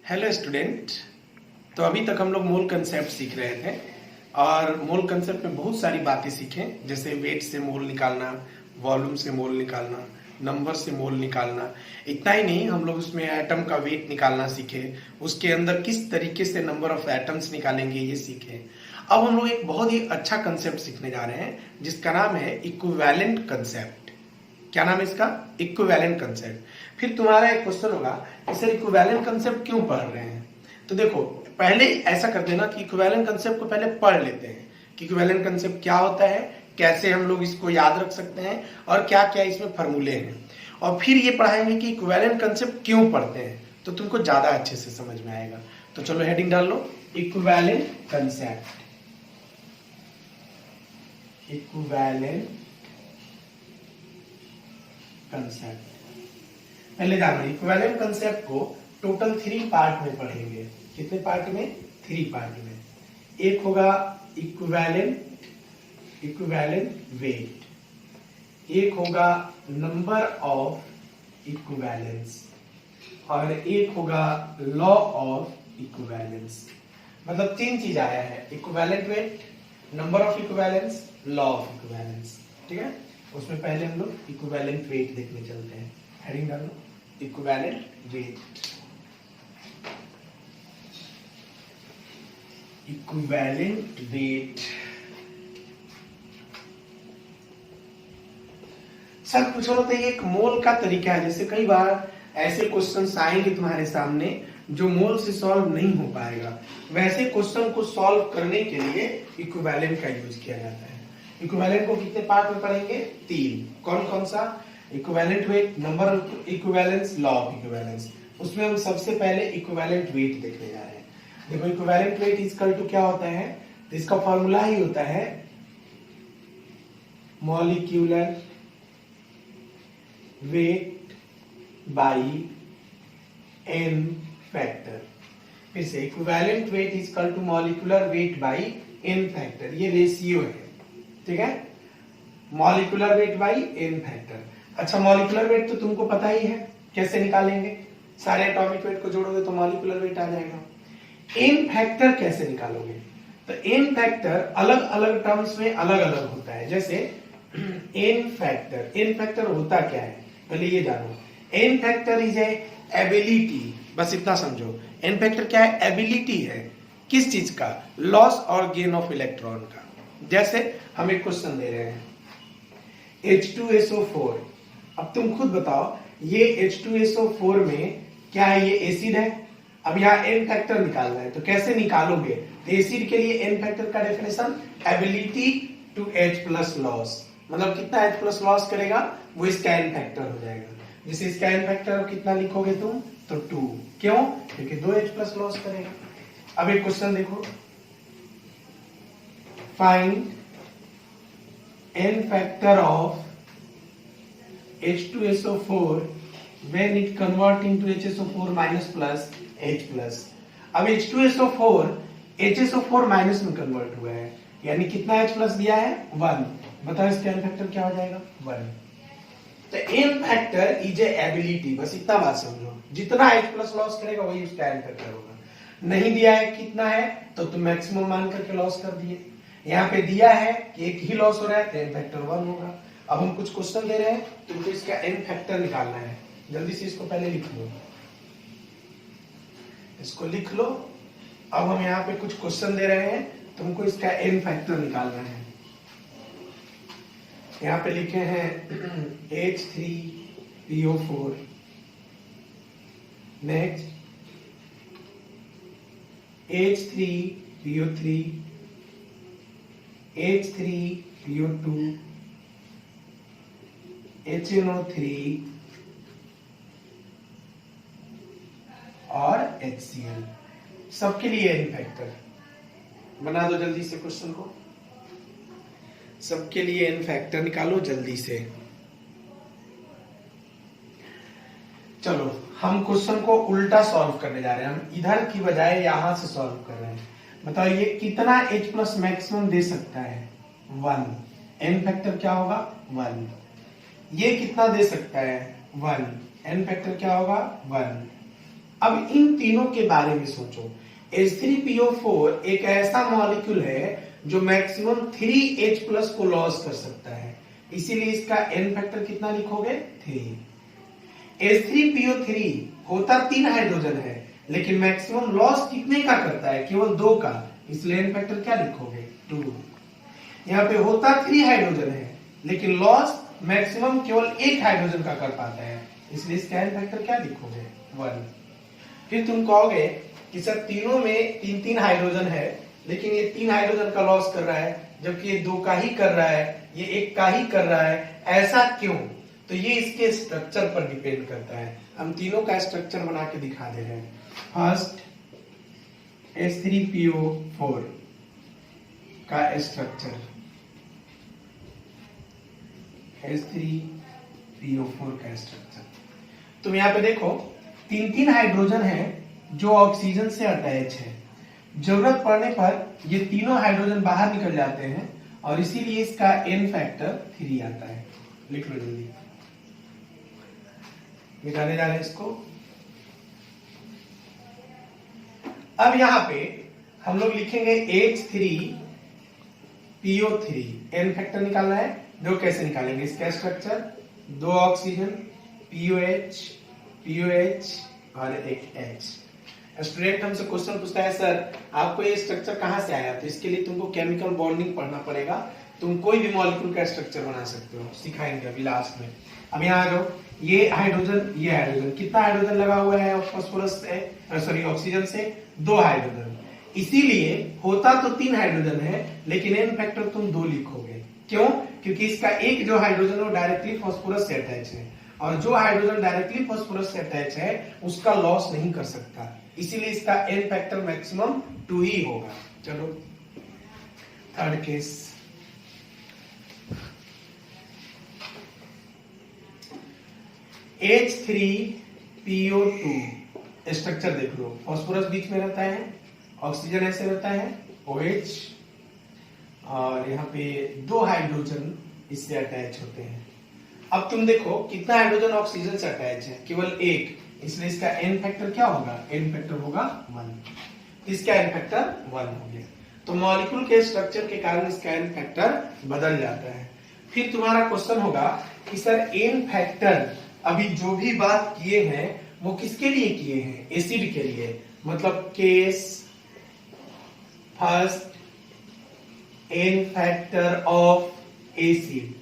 Hello student. तो अभी तक हम लोग मोल कंसेप्ट सीख रहे थे और मोल कंसेप्ट में बहुत सारी बातें सीखें, जैसे वेट से मोल निकालना, वॉल्यूम से मोल निकालना, नंबर से मोल निकालना। इतना ही नहीं, हम लोग उसमें एटम का वेट निकालना सीखे, उसके अंदर किस तरीके से नंबर ऑफ एटम्स निकालेंगे ये सीखे। अब हम लोग एक बहुत ही अच्छा कंसेप्ट सीखने जा रहे हैं जिसका नाम है इक्विवेलेंट कंसेप्ट। क्या नाम है इसका? Equivalent concept. फिर तुम्हारा एक क्वेश्चन होगा कि सर इक्विवेलेंट कंसेप्ट क्यों पढ़ रहे हैं? तो देखो, पहले ऐसा कर देना कि इक्विवेलेंट कंसेप्ट को पहले पढ़ लेते हैं कि इक्विवेलेंट कंसेप्ट क्या होता है, कैसे हम लोग इसको याद रख सकते हैं और क्या क्या इसमें फॉर्मूले हैं, और फिर ये पढ़ाएंगे कि इक्विवेलेंट कंसेप्ट क्यों पढ़ते हैं, तो तुमको ज्यादा अच्छे से समझ में आएगा। तो चलो हेडिंग डाल लो, इक्विवेलेंट कंसेप्ट। इक्विवेलेंट कंसेप्ट पहले जानो, इक्विवेलेंट कंसेप्ट को टोटल 3 पार्ट में पढ़ेंगे। कितने पार्ट में? 3 पार्ट में। एक होगा इक्विवेलेंट वेट, एक होगा नंबर ऑफ इक्विवेलेंस, और एक होगा लॉ ऑफ इक्विवेलेंस। मतलब 3 चीज आया है, equivalent weight, number of equivalence, law of equivalence. ठीक है, उसमें पहले हम लोग इक्विवेलेंट वेट देखने चलते हैं। हेडिंग डालो, equivalent weight. Equivalent weight. Sir पूछो तो ये एक मोल का तरीका है। जैसे कई बार ऐसे क्वेश्चंस आएंगे तुम्हारे सामने जो मोल से सॉल्व नहीं हो पाएगा, वैसे क्वेश्चन को सॉल्व करने के लिए इक्विवेलेंट का यूज किया जाता है। इक्विवेलेंट को कितने पार्ट में पढ़ेंगे? 3। कौन कौन सा? Equivalent weight, number of equivalence, law of equivalence. उसमें हम सबसे पहले इक्विवेलेंट वेट देखने जा रहे हैं। देखो, इक्विवेलेंट वेट इक्वल टू क्या होता है? तो इसका फॉर्मूला ही होता है molecular weight by N factor. फिर से, equivalent weight equal to molecular weight by N factor. ये रेशियो है, ठीक है, molecular weight by N factor. अच्छा, मॉलिक्यूलर वेट तो तुमको पता ही है, कैसे निकालेंगे? सारे एटॉमिक वेट को जोड़ोगे तो मॉलिक्यूलर वेट आ जाएगा। एन फैक्टर कैसे निकालोगे? तो एन फैक्टर अलग अलग टर्म्स में अलग अलग होता है। जैसे एन फैक्टर होता क्या है पहले ये जानो। N factor is a ability, बस इतना समझो। एन फैक्टर क्या है? एबिलिटी है। किस चीज का? लॉस और गेन ऑफ इलेक्ट्रॉन का। जैसे हम एक क्वेश्चन दे रहे हैं, H2SO4। अब तुम खुद बताओ, ये H2SO4 में क्या है? ये एसिड है। अब यहाँ एन फैक्टर निकालना है, तो कैसे निकालोगे? एसिड के लिए एन फैक्टर का definition ability to H plus loss. मतलब कितना H प्लस लॉस करेगा वो इसका एन फैक्टर हो जाएगा। जैसे इसका एन फैक्टर कितना लिखोगे तुम? तो 2। क्यों? क्योंकि 2H प्लस लॉस करेगा। अब एक क्वेश्चन देखो, find n factor of H2SO4 when it convert into HSO4 minus plus H plus। अब H2SO4 HSO4 माइनस में कन्वर्ट हुआ है, यानी कितना H प्लस दिया है? 1। बताओ इसका n फैक्टर क्या हो जाएगा? 1। तो n factor is a ability, बस इतना बात समझो। जितना H प्लस लॉस करेगा वही उसका n फैक्टर होगा। नहीं दिया है कितना है तो तुम मैक्सिमम मान करके लॉस कर दिए। यहाँ पे दिया है कि एक ही लॉस हो रहा है तो एन फैक्टर 1 होगा। अब हम कुछ क्वेश्चन दे रहे हैं, तुमको इसका एन फैक्टर निकालना है। जल्दी से इसको पहले लिख लो, इसको लिख लो। अब हम यहाँ पे कुछ क्वेश्चन दे रहे हैं, तुमको इसका एन फैक्टर निकालना है। यहाँ पे लिखे हैं H3PO4, next H3PO3, H3PO2, HNO3 और HCl। सबके लिए एन फैक्टर बना दो जल्दी से क्वेश्चन को। सबके लिए एन फैक्टर निकालो जल्दी से। चलो, हम क्वेश्चन को उल्टा सॉल्व करने जा रहे हैं। हम इधर की बजाय यहां से सॉल्व कर रहे हैं। बताओ ये कितना H प्लस मैक्सिमम दे सकता है? 1। एन फैक्टर क्या होगा? 1। ये कितना दे सकता है? 1। एन फैक्टर क्या होगा? 1। अब इन तीनों के बारे में सोचो। H3PO4 एक ऐसा मॉलिक्यूल है जो मैक्सिमम 3H+ को लॉस कर सकता है, इसीलिए इसका n फैक्टर कितना लिखोगे? 3। H3PO3 होता 3 हाइड्रोजन है, लेकिन मैक्सिमम लॉस कितने का करता है? केवल 2 का, इसलिए n फैक्टर क्या लिखोगे? 2। यहाँ पे होता 3 हाइड्रोजन है, लेकिन लॉस मैक्सिमम केवल 1 हाइड्रोजन का कर पाता है, इसलिए इसका n फैक्टर क्या लिखोगे? 1। फिर तुम कहोगे कि सर तीनों में 3-3 हाइड्रोजन है, लेकिन ये 3 हाइड्रोजन का लॉस कर रहा है, जबकि ये 2 का ही कर रहा है, ये 1 का ही कर रहा है, ऐसा क्यों? तो ये इसके स्ट्रक्चर पर डिपेंड करता है। हम तीनों का स्ट्रक्चर बना के दिखा दे रहे हैं। फर्स्ट H3PO4 का स्ट्रक्चर, H3PO4 का स्ट्रक्चर तुम यहाँ पे देखो 3-3 हाइड्रोजन है जो ऑक्सीजन से अटैच है। जरूरत पड़ने पर ये तीनों हाइड्रोजन बाहर निकल जाते हैं और इसीलिए इसका n फैक्टर 3 आता है। लिख लो जल्दी, मिटाने जा रहे हैं इसको। अब यहां पे हम लोग लिखेंगे H3PO3, n फैक्टर निकालना है। दो कैसे निकालेंगे? इसका स्ट्रक्चर 2 ऑक्सीजन, POH और एक H। स्टूडेंट हमसे क्वेश्चन पूछता है सर आपको ये स्ट्रक्चर कहां से आया? तो इसके लिए तुमको केमिकल बॉन्डिंग पढ़ना पड़ेगा। तुम कोई भी मॉलिक्यूल का स्ट्रक्चर बना सकते हो, सिखाएंगे अभी लास्ट में। अब यहाँ आ जाओ, ये हाइड्रोजन, ये हाइड्रोजन, कितना हाइड्रोजन लगा हुआ है फास्फोरस से, सॉरी ऑक्सीजन से? 2 हाइड्रोजन। इसीलिए होता तो 3 हाइड्रोजन है, लेकिन n फैक्टर तुम 2 लिखोगे। क्यों? क्योंकि इसका एक जो हाइड्रोजन वो डायरेक्टली फास्फोरस से अटैच है, और जो हाइड्रोजन डायरेक्टली फास्फोरस से अटैच है उसका लॉस नहीं कर सकता, इसीलिए इसका n फैक्टर मैक्सिमम 2 ही होगा। चलो थर्ड केस, H3PO2 स्ट्रक्चर देख लो। फास्फोरस बीच में रहता है, ऑक्सीजन ऐसे रहता है, OH, और यहाँ पे 2 हाइड्रोजन इससे अटैच होते हैं। अब तुम देखो कितना हाइड्रोजन ऑक्सीजन से अटैच है? केवल 1, इसलिए इसका n फैक्टर क्या होगा? n फैक्टर होगा 1। इसका n फैक्टर 1 हो गया। तो मॉलिक्यूल के स्ट्रक्चर के कारण इसका n फैक्टर बदल जाता है। फिर तुम्हारा क्वेश्चन होगा कि सर n फैक्टर अभी जो भी बात किए हैं वो किसके लिए किए हैं? एसिड के लिए, मतलब case first n factor of acid.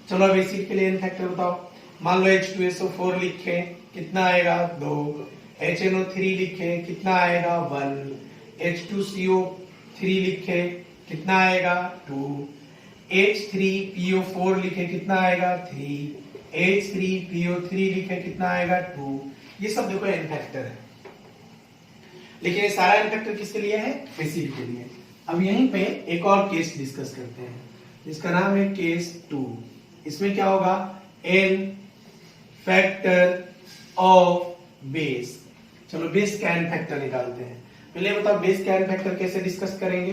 चलो अब एसिड के लिए n फैक्टर बताओ। मान लो H2SO4 लिखे, कितना आएगा? 2। HNO3 लिखे, कितना आएगा? 1। H2CO3 लिखे, कितना आएगा? 2। H3PO4 लिखे, कितना आएगा? 3। H3PO3 लिखे, कितना आएगा? 2। ये सब देखो n फैक्टर है, लेकिन ये सारा n फैक्टर किसके लिए है? एसिड के लिए। अब यहीं पे एक और केस डिस्कस करते हैं, जिसका नाम है केस 2। इसमें क्या होगा? n factor of base. चलो बेस का n फैक्टर निकालते हैं। पहले बताओ बेस का n फैक्टर कैसे डिस्कस करेंगे?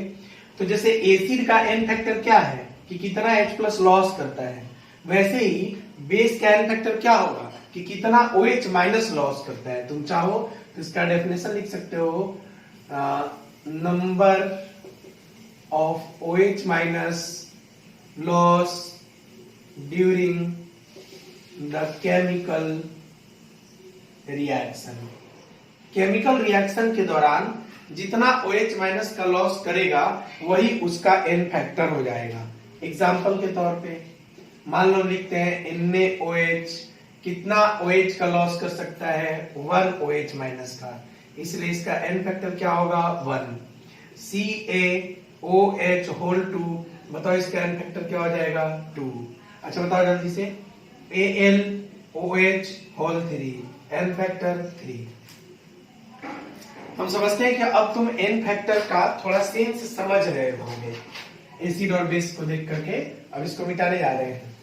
तो जैसे एसिड का n फैक्टर क्या है कि कितना H+ लॉस करता है, वैसे ही बेस का n फैक्टर क्या होगा कि कितना OH- लॉस करता है। तुम चाहो तो इसका डेफिनेशन लिख सकते हो, number of OH- loss during the chemical reaction. Chemical reaction के दौरान जितना OH- का लॉस करेगा वही उसका n फैक्टर हो जाएगा। एग्जाम्पल के तौर पे मान लो लिखते हैं NaOH, कितना OH का लॉस कर सकता है? 1 OH- का, इसलिए इसका n फैक्टर क्या होगा? 1। CaOH2, बताओ इसका n फैक्टर क्या हो जाएगा? 2। अच्छा बताओ जल्दी से, AlOH3, n फैक्टर 3। हम समझते हैं कि अब तुम n फैक्टर का थोड़ा सेंस समझ रहे होंगे एसिड और बेस को देख करके। अब इसको मिटाने जा रहे हैं।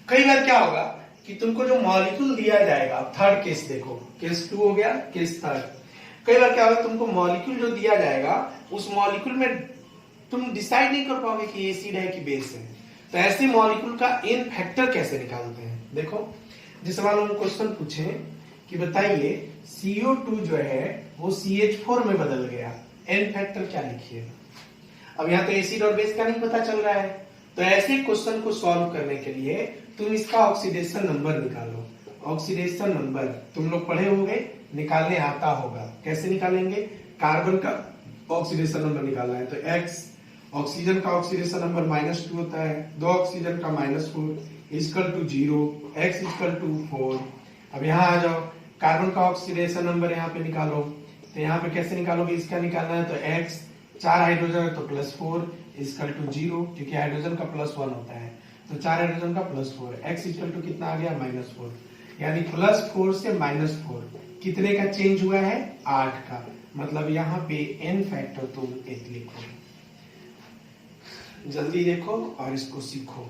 कई बार क्या होगा कि तुमको जो मॉलिक्यूल दिया जाएगा, थर्ड केस देखो, केस 2 हो गया, केस थर्ड। कई बार क्या होगा, तुमको मॉलिक्यूल जो दिया जाएगा उस मॉलिक्यूल में तुम डिसाइड नहीं कर पाओगे कि एसिड है कि बेस है। तो ऐसे मॉलिक्यूल का n फैक्टर कैसे निकालते हैं? देखो, जैसे मान लो क्वेश्चन पूछे कि बताइए CO2 जो है वो CH4 में बदल गया, n फैक्टर क्या लिखिएगा। अब यहाँ तो एसिड और बेस का नहीं पता चल रहा है, तो ऐसे क्वेश्चन को सॉल्व करने के लिए तुम इसका ऑक्सीडेशन नंबर निकालो। ऑक्सीडेशन नंबर तुम लोग पढ़े होंगे, निकालने आता होगा। कैसे निकालेंगे? कार्बन का ऑक्सीडेशन नंबर निकालना है तो X, ऑक्सीजन का ऑक्सीडेशन नंबर -2 होता है, 2 ऑक्सीजन का -4 equal to 0, X equal to 4। अब यहाँ आ जाओ, कार्बन का ऑक्सीडेशन नंबर यहाँ पे निकालो, तो यहाँ पे कैसे निकालोगे? इसका निकालना है तो X, 4 हाइड्रोजन है तो +4 इक्वल टू 0, क्योंकि हाइड्रोजन का +1 होता है, तो 4 हाइड्रोजन का +4, X इक्वल टू कितना आ गया? -4। यानी +4 से -4 कितने का चेंज हुआ है? 8 का। मतलब यहाँ पे n फैक्टर तुम 1 लिखो। जल्दी देखो और इसको सीखो।